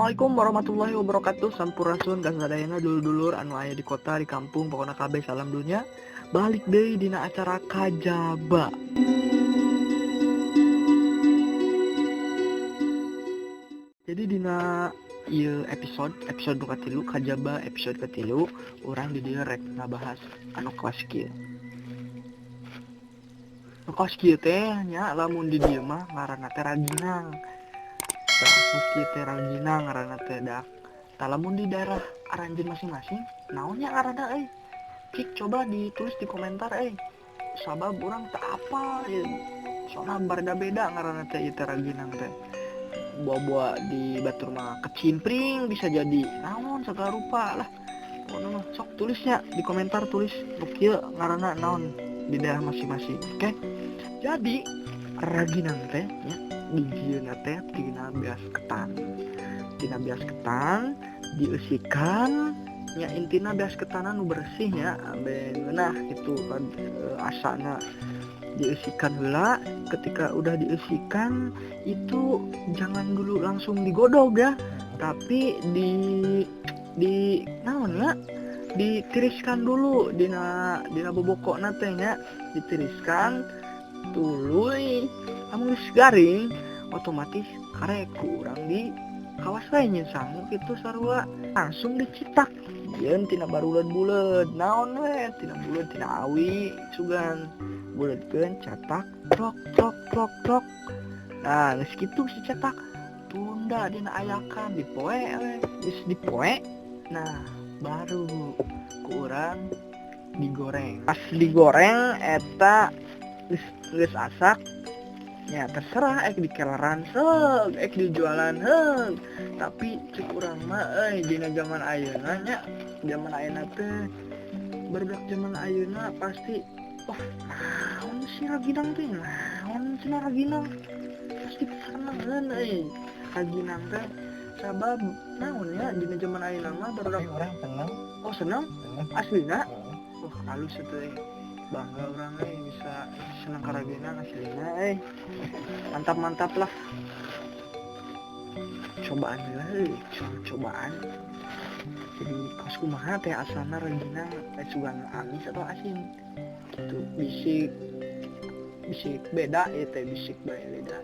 Assalamualaikum warahmatullahi wabarakatuh. Sampurasun kasadayana dulur-dulur anu aya di kota di kampung pokona kabeh salam dunya. Balik deui dina acara Kajaba. Jadi dina ieu episode nu katilu Kajaba episode katilu urang di dieu rek ngabahas anu kelas kieu. Nu kelas kieu teh nya lamun di dieu mah ngaranna teh Raginang. Meski teh Raginang ngaranna teh dak. Lamun di daerah aranjeun masing-masing naonnya ngaranna euy? Cik coba ditulis di komentar sabab urang teu apal ieu. Soalna beda-beda ngaranna teh ieu teh Raginang teh. Buah-buah di batur mah kecimpring bisa jadi naon segala rupa lah. Pokona mah sok tulisnya di komentar, tulis nu kieu ngaranna naon di daerah masing-masing. Oke. Jadi Raginang teh nya di dieuna teh tina beas ketan. Tina beas ketan dieusikan nya intina beas ketan anu bersih nya ambe ngeunah gitu kan asana dieusikan heula. Ketika udah dieusikan itu jangan dulu langsung digodog ya, tapi di naon ya, ditiriskan dulu dina bobokona teh nya, ditiriskan tuluy lamun geus garing otomatis karek urang di kawas wae nyeun sangu kitu sarua langsung dicitak ieun tina baruleud-buleud naon we tina buleud tina awi sugan buleudkeun catak trok trok trok trok. Nah geus kitu si cetak tunda dina ayakan dipoe we geus dipoe nah baru ku urang digoreng. Pas digoreng eta geus asak ya terserah dikeleran heug dijualan heug, tapi cek urang mah dina zaman ayeuna nya zaman ayeuna teh barudak zaman ayeuna pasti naon si Raginang teh naon si Raginang pasti senengeun Raginang teh sabab naon ya dina zaman ayeuna mah barudak orang seneng aslina halus teh bangga orang bisa senang ka Raginang aslina mantap lah. Cobaan lah cobaan. Jadi kos kumaha teh asalna Raginang sugan amis atau asin gitu. Bisik beda ya teh bisik beda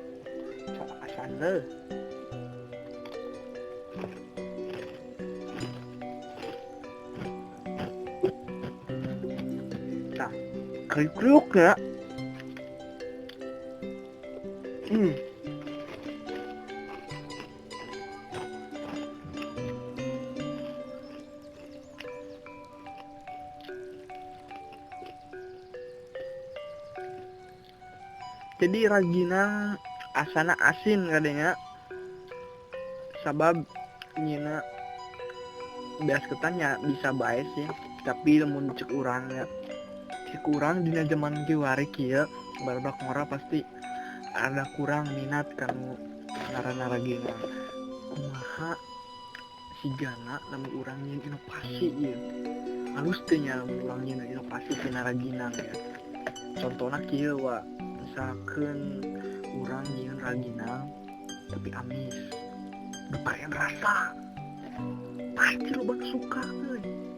coba asan deh. Nah kriuk-kriuk ya. Jadi Raginang asana asin kadenya sabab nyina beas ketannya bisa bae sih, tapi lamun cek urang ya cek urang dina zaman kiwari kieu barudak ngora pasti ada kurang minat kanu ngaranna Raginang. Kumaha sigana lamun urang nyeun inovasi ieu halus teh nya lamun urang nyeun inovasi tina Raginang ya. Contohna kieu wa misalkan urang nyeun Raginang tapi amis bepaean rasa pasti lo bak suka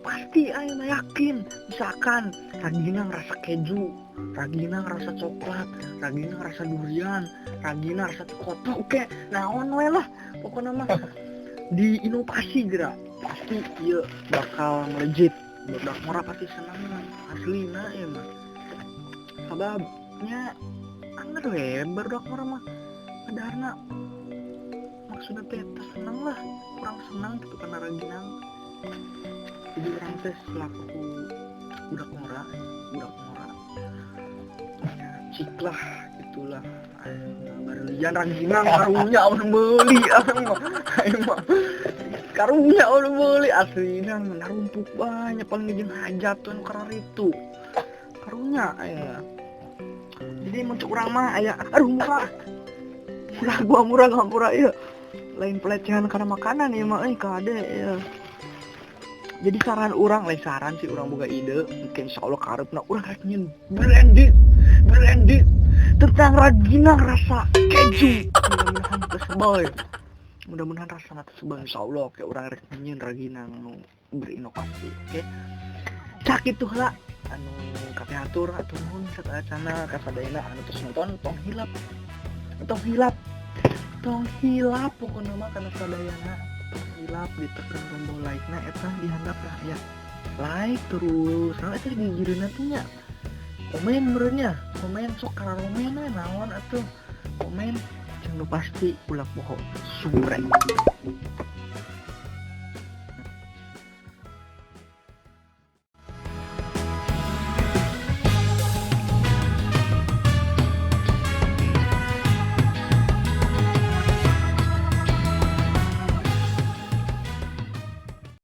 pasti ayeuna yakin. Misalkan Raginang rasa keju, Raginang rasa coklat, Raginang rasa durian, Raginang rasa kotok ke naon we lah pokoknya mah di inovasi geura pasti ieu bakal melejit budak mora pasti seneng aslina ya mah sababnya anger we barudak mora mah kadarna maksudna teh seneng lah kurang seneng gitu karena Raginang. Jadi orang teh selaku budak mora ya ciklah itulah barelian Raginang karunya orang meuli mah karunya orang meuli aslina narumpuk banyak paling jeung hajat tuh karena itu karunya aya. Jadi muncul urang mah aya murah ieu lain pelecehan karena makanan ya mah kade ya. Jadi saran urang lain saran sih urang boga ide mungkin insyaallah kareupna urang rek nyeun branding tentang Raginang rasa keju mudah-mudahan teu sebel mudah-mudahan rasa nanti subhan insyaallah kayak orang rek nyin ragina nu berinovasi. Oke cak itu lah anu kabeh atur nuhun sakacana kasadayana anu terus nonton tong hilap pokoknya mah kana sadayana hilap ditekan tombol like-na eta dihandap lah ya like terus nah eta digireuna teh nya komen meureunnya komen sok kararomen naon atuh komen jangan pasti ulah bohong sumrek